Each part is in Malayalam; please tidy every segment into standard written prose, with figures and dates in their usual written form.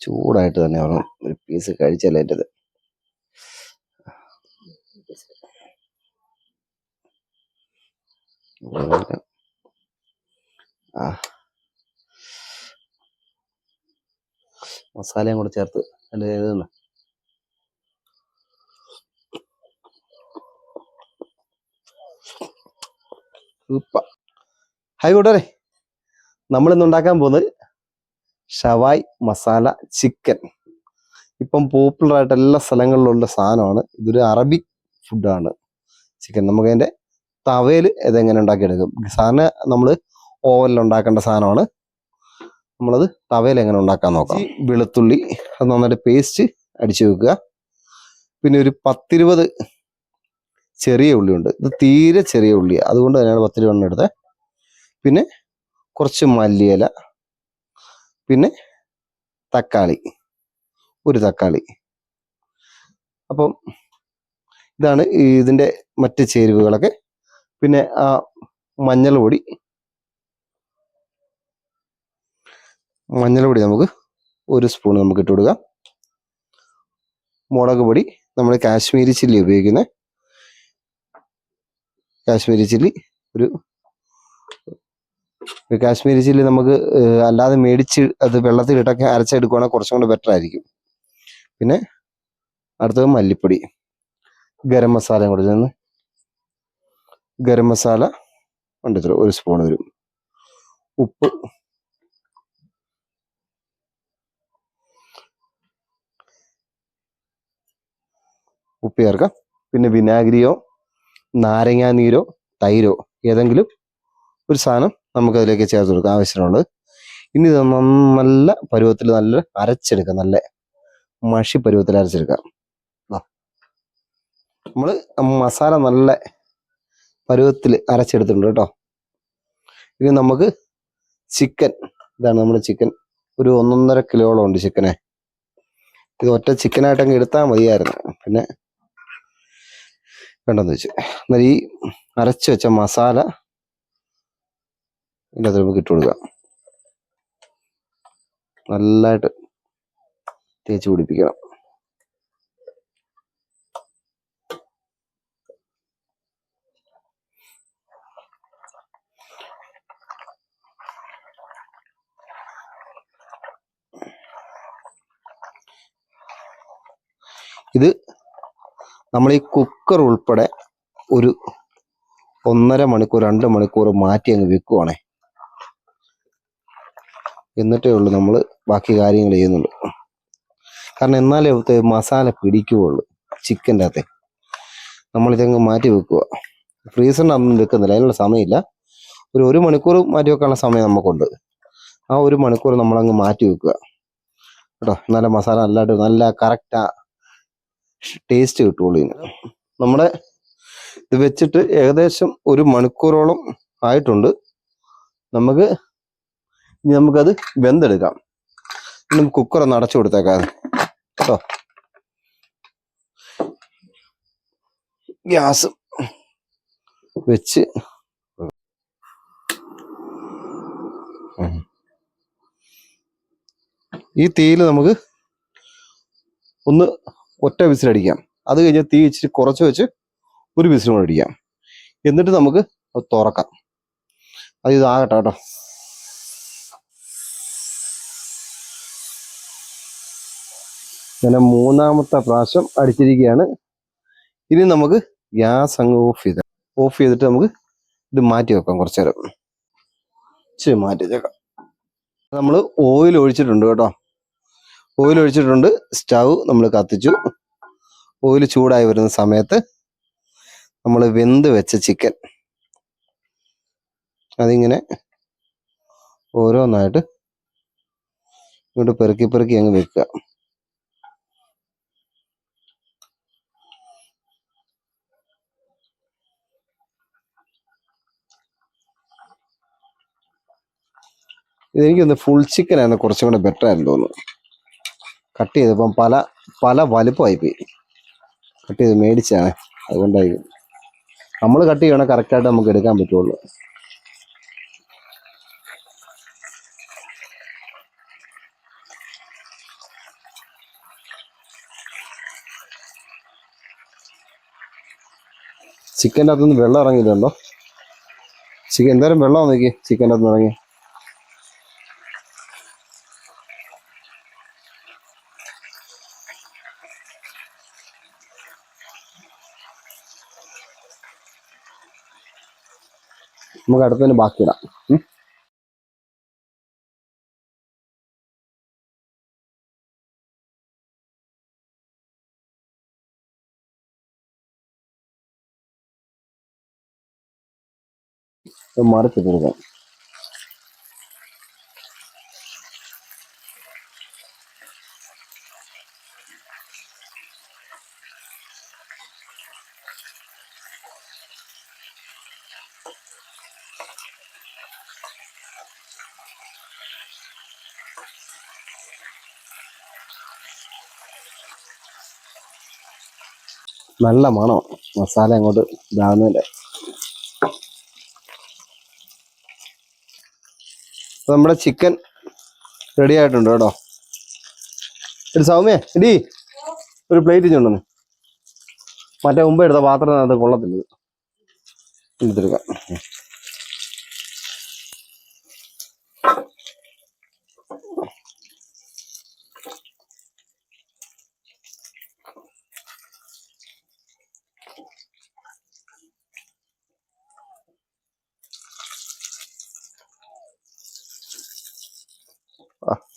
ചൂടായിട്ട് തന്നെ വേണം ഒരു പീസ് കഴിച്ചാലേ എൻ്റെ മസാലയും കൂടെ ചേർത്ത് അതിൻ്റെ ഇതൊന്ന് ഹായ് കൂട്ടരെ, നമ്മളിന്ന് ഉണ്ടാക്കാൻ പോകുന്നത് ഷവായ് മസാല ചിക്കൻ. ഇപ്പം പോപ്പുലറായിട്ട് എല്ലാ സ്ഥലങ്ങളിലുള്ള സാധനമാണ്. ഇതൊരു അറബിക് ഫുഡാണ് ചിക്കൻ. നമുക്കതിൻ്റെ തവയിൽ ഇതെങ്ങനെ ഉണ്ടാക്കിയെടുക്കും. സാധനം നമ്മൾ ഓവനിൽ ഉണ്ടാക്കേണ്ട സാധനമാണ്. നമ്മളത് തവയിൽ എങ്ങനെ ഉണ്ടാക്കാൻ നോക്കാം. വെളുത്തുള്ളി അത് നന്നായിട്ട് പേസ്റ്റ് അടിച്ചു വെക്കുക. പിന്നെ ഒരു 10-20 ചെറിയ ഉള്ളിയുണ്ട്. ഇത് തീരെ ചെറിയ ഉള്ളിയാണ്, അതുകൊണ്ട് തന്നെയാണ് 10-20 എടുത്തത്. പിന്നെ കുറച്ച് മല്ലിയില, പിന്നെ തക്കാളി, ഒരു തക്കാളി. അപ്പം ഇതാണ് ഇതിൻ്റെ മറ്റ് ചേരുവകളൊക്കെ. പിന്നെ മഞ്ഞൾപ്പൊടി നമുക്ക് 1 സ്പൂൺ നമുക്ക് ഇട്ട് കൊടുക്കാം. മുളക് പൊടി നമ്മൾ കാശ്മീരി ചില്ലി ഉപയോഗിക്കുന്നത്. കാശ്മീരി ചില്ലി കാശ്മീരി ചില്ലി നമുക്ക് അല്ലാതെ മേടിച്ച് അത് വെള്ളത്തിലിട്ടൊക്കെ അരച്ചെടുക്കുകയാണെങ്കിൽ കുറച്ചും കൂടെ ബെറ്റർ ആയിരിക്കും. പിന്നെ അടുത്തത് മല്ലിപ്പൊടി, ഗരം മസാലയും കൂടെ നിന്ന് ഗരം മസാല ഉണ്ട്, 1 സ്പൂൺ വരും. ഉപ്പ് ചേർക്കാം. പിന്നെ വിനാഗിരിയോ നാരങ്ങാ നീരോ തൈരോ ഏതെങ്കിലും ഒരു സാധനം നമുക്കതിലേക്ക് ചേർത്ത് കൊടുക്കാം ആവശ്യമുള്ളത്. ഇനി ഇത് നല്ല പരുവത്തിൽ നല്ല അരച്ചെടുക്കാം, നല്ല മഷി പരുവത്തിൽ അരച്ചെടുക്കാം. നമ്മൾ മസാല നല്ല പരുവത്തിൽ അരച്ചെടുത്തിട്ടുണ്ട് കേട്ടോ. ഇനി നമുക്ക് ചിക്കൻ, ഇതാണ് നമ്മുടെ ചിക്കൻ. ഒരു 1.5 കിലോളം ഉണ്ട് ചിക്കനെ. ഇത് ഒറ്റ ചിക്കനായിട്ടങ്ങ് എടുത്താൽ മതിയായിരുന്നു, പിന്നെ വേണ്ടെന്ന് വെച്ച്. എന്നാൽ ഈ അരച്ച് വെച്ച മസാല ഇതിനകത്ത് നമുക്ക് ഇട്ട് കൊടുക്കാം. നല്ലതായിട്ട് തേച്ച് പിടിപ്പിക്കണം. ഇത് നമ്മൾ ഈ കുക്കർ ഉൾപ്പെടെ ഒരു 1.5 മണിക്കൂർ 2 മണിക്കൂർ മാറ്റി അങ്ങ് വെക്കുവാണേ. എന്നിട്ടേ ഉള്ളൂ നമ്മൾ ബാക്കി കാര്യങ്ങൾ ചെയ്യുന്നുള്ളൂ. കാരണം എന്നാലേ മസാല പിടിക്കുകയുള്ളൂ ചിക്കൻ്റെ അകത്തെ. നമ്മളിതങ്ങ് മാറ്റി വെക്കുക. ഫ്രീസറിനൊന്നും വെക്കുന്നില്ല, അതിനുള്ള സമയമില്ല. ഒരു 1 മണിക്കൂർ മാറ്റി വെക്കാനുള്ള സമയം നമുക്കുണ്ട്. ആ 1 മണിക്കൂർ നമ്മളങ്ങ് മാറ്റി വെക്കുക കേട്ടോ. എന്നാലും മസാല നല്ല കറക്റ്റാ ടേസ്റ്റ് കിട്ടുള്ളൂ. നമ്മുടെ ഇത് വെച്ചിട്ട് ഏകദേശം 1 മണിക്കൂറോളം ആയിട്ടുണ്ട്. നമുക്കത് വെന്തെടുക്കാം. നമുക്ക് കുക്കർ ഒന്ന് അടച്ചു കൊടുത്തേക്കാം കേട്ടോ. ഗ്യാസ് വെച്ച് ഈ തീയിൽ നമുക്ക് ഒന്ന് ഒറ്റ വിസിലടിക്കാം. അത് കഴിഞ്ഞ് തീ ഇച്ചിരി കുറച്ച് വെച്ച് 1 വിസിലും കൂടെ അടിക്കാം. എന്നിട്ട് നമുക്ക് അത് തുറക്കാം. അത് ഇതാകട്ടെ കേട്ടോ. ഞാൻ 3ാമത്തെ പ്രാവശ്യം അടിച്ചിരിക്കുകയാണ്. ഇനി നമുക്ക് ഗ്യാസ് അങ്ങ് ഓഫ് ചെയ്തിട്ട് നമുക്ക് ഇത് മാറ്റി വെക്കാം. കുറച്ച് നേരം ഇച്ചിരി മാറ്റി വെച്ചേക്കാം. നമ്മൾ ഓയിൽ ഒഴിച്ചിട്ടുണ്ട് കേട്ടോ. ഓയിൽ ഒഴിച്ചിട്ടുണ്ട്. സ്റ്റൗ നമ്മൾ കത്തിച്ചു. ഓയിൽ ചൂടായി വരുന്ന സമയത്ത് നമ്മൾ വെന്ത് വെച്ച ചിക്കൻ അതിങ്ങനെ ഓരോന്നായിട്ട് ഇങ്ങോട്ട് പെറുക്കി അങ്ങ് വെക്കുക. ഇതെനിക്കൊന്ന് ഫുൾ ചിക്കൻ ആയിരുന്നു കുറച്ചും കൂടെ ബെറ്റർ ആയിരുന്നു തോന്നുന്നു. കട്ട് ചെയ്തപ്പം പല വലുപ്പമായിപ്പോയി. കട്ട് ചെയ്ത് മേടിച്ചാണ്, അതുകൊണ്ടായി. നമ്മൾ കട്ട് ചെയ്യണം, കറക്റ്റായിട്ട് നമുക്ക് എടുക്കാൻ പറ്റുള്ളൂ. ചിക്കൻ്റെ അകത്തുനിന്ന് വെള്ളം ഇറങ്ങിയിട്ടുണ്ടോ? ചിക്കൻ എന്തായാലും വെള്ളം നോക്കി ചിക്കൻ്റെ അകത്തുനിന്ന് ഇറങ്ങി. നമുക്ക് അടുത്തതിന് ബാക്കിയിടാം. മറിച്ചിട്ട് കൊടുക്കാം. നല്ല മണം മസാല അങ്ങോട്ട് ഇതാകുന്നതിൻ്റെ. നമ്മുടെ ചിക്കൻ റെഡി ആയിട്ടുണ്ട് കേട്ടോ. ഒരു സൗമ്യ ഇടി ഒരു പ്ലേറ്റ് ചുണ്ടെന്ന്. മറ്റേ മുമ്പ് എടുത്ത പാത്രത്തിനകത്ത് കൊള്ളത്തില്ല, എടുത്തെടുക്കാം.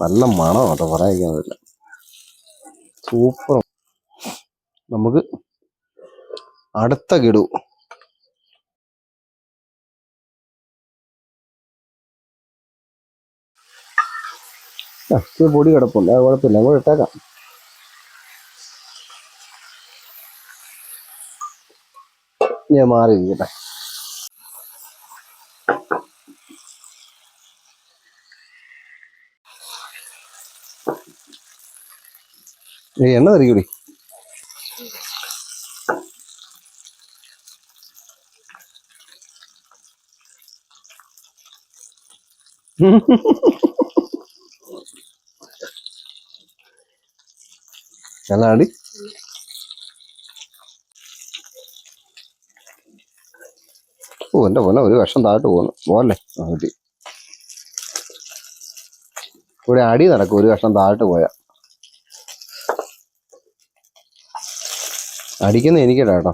നല്ല മണം കേട്ടോ, പറയാതിരിക്കാൻ പറ്റില്ല. സൂപ്പർ. നമുക്ക് അടുത്ത കിടു. പൊടി കിടപ്പുണ്ട്, അത് കുഴപ്പമില്ല, അങ്ങോട്ട് ഇട്ടേക്കാം. ഞാൻ മാറിയിരിക്കട്ടെ. എണ്ണ തെറിക്കൂടി. നല്ലാടി. ഓ എൻ്റെ പോലെ ഒരു വർഷം താഴോട്ട് പോകുന്നു പോകല്ലേ. കിട്ടി. ഇവിടെ അടി നടക്കും ഒരു വർഷം താഴോട്ട് പോയാ. അടിക്കുന്ന എനിക്കിടാ കേട്ടോ.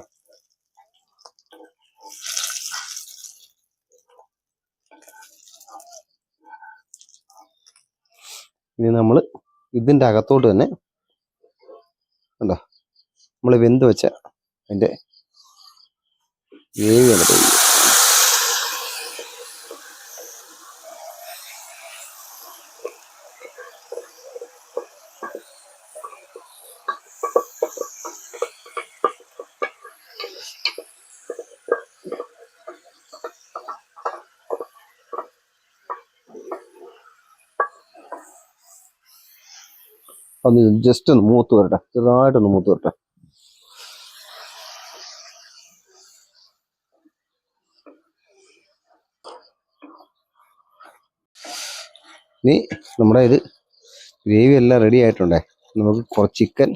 ഇനി നമ്മൾ ഇതിൻ്റെ അകത്തോട്ട് തന്നെ കണ്ടോ നമ്മൾ വെന്ത് വെച്ച അതിൻ്റെ വേവ് കണ്ടോ. ഒന്ന് ജസ്റ്റ് ഒന്ന് മൂത്ത് വരട്ടെ, ചെറുതായിട്ടൊന്ന് മൂത്ത് വരട്ടെ. ഇനി നമ്മുടെ ഇത് ഗ്രേവി എല്ലാം റെഡി ആയിട്ടുണ്ടേ. നമുക്ക് കുറച്ച് ചിക്കൻ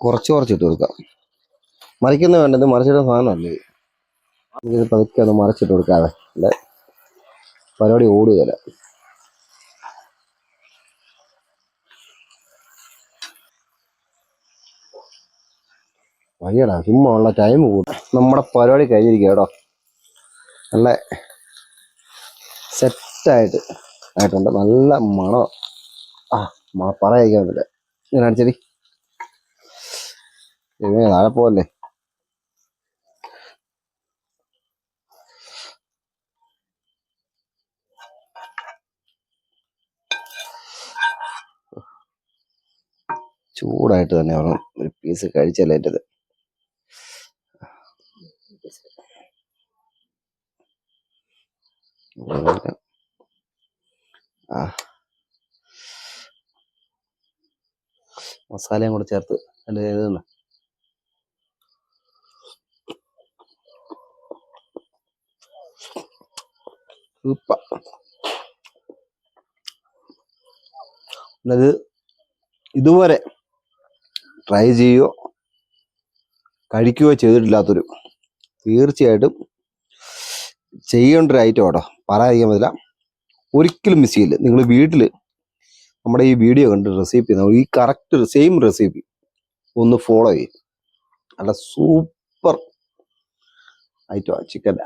കുറച്ച് ഇട്ട് കൊടുക്കാം. മറിക്കുന്ന വേണ്ടത് മറിച്ചിടുന്ന സാധനമല്ലേ. നമുക്കിത് പതുക്കെ ഒന്ന് മറിച്ചിട്ട് കൊടുക്കാതെ അല്ലെ പരിപാടി ഓടുകയില്ല. വയ്യടാ ചുമ്മാ ഉള്ള ടൈം കൂട്ടും. നമ്മുടെ പരിപാടി കഴിഞ്ഞിരിക്കുക കേട്ടോ. നല്ല സെറ്റായിട്ട് ആയിട്ടുണ്ട്, നല്ല മണം. പറയാതിരിക്കാന്നില്ല. ഞാൻ അടിച്ചടി താഴെ പോവല്ലേ. ചൂടായിട്ട് തന്നെ വേണം ഒരു പീസ് കഴിച്ചല്ലേറ്റത്. മസാലയും കൂടെ ചേർത്ത് അതിൻ്റെ എഴുതുന്ന സൂപ്പർ. അത് ഇതുവരെ ട്രൈ ചെയ്യുകയോ കഴിക്കുകയോ ചെയ്തിട്ടില്ലാത്തൊരു തീർച്ചയായിട്ടും ചെയ്യേണ്ട ഒരു ഐറ്റം കേട്ടോ, പറയാതിരിക്കാൻ പറ്റില്ല. ഒരിക്കലും മിസ് ചെയ്യില്ല. നിങ്ങൾ വീട്ടിൽ നമ്മുടെ ഈ വീഡിയോ കണ്ട് റെസിപ്പി ഈ കറക്റ്റ് സെയിം റെസിപ്പി ഒന്ന് ഫോളോ ചെയ്യും. നല്ല സൂപ്പർ ഐറ്റമാണ് ചിക്കൻ.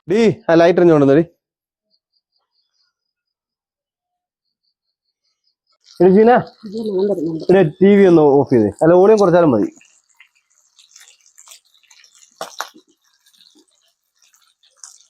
ഡീ ആ ലൈറ്റ് എറിഞ്ഞു കൊണ്ടുവന്നേ. പിന്നെ ടി വി ഒന്ന് ഓഫ് ചെയ്തേ, അല്ല ഓണിയം കുറച്ചാലും മതി.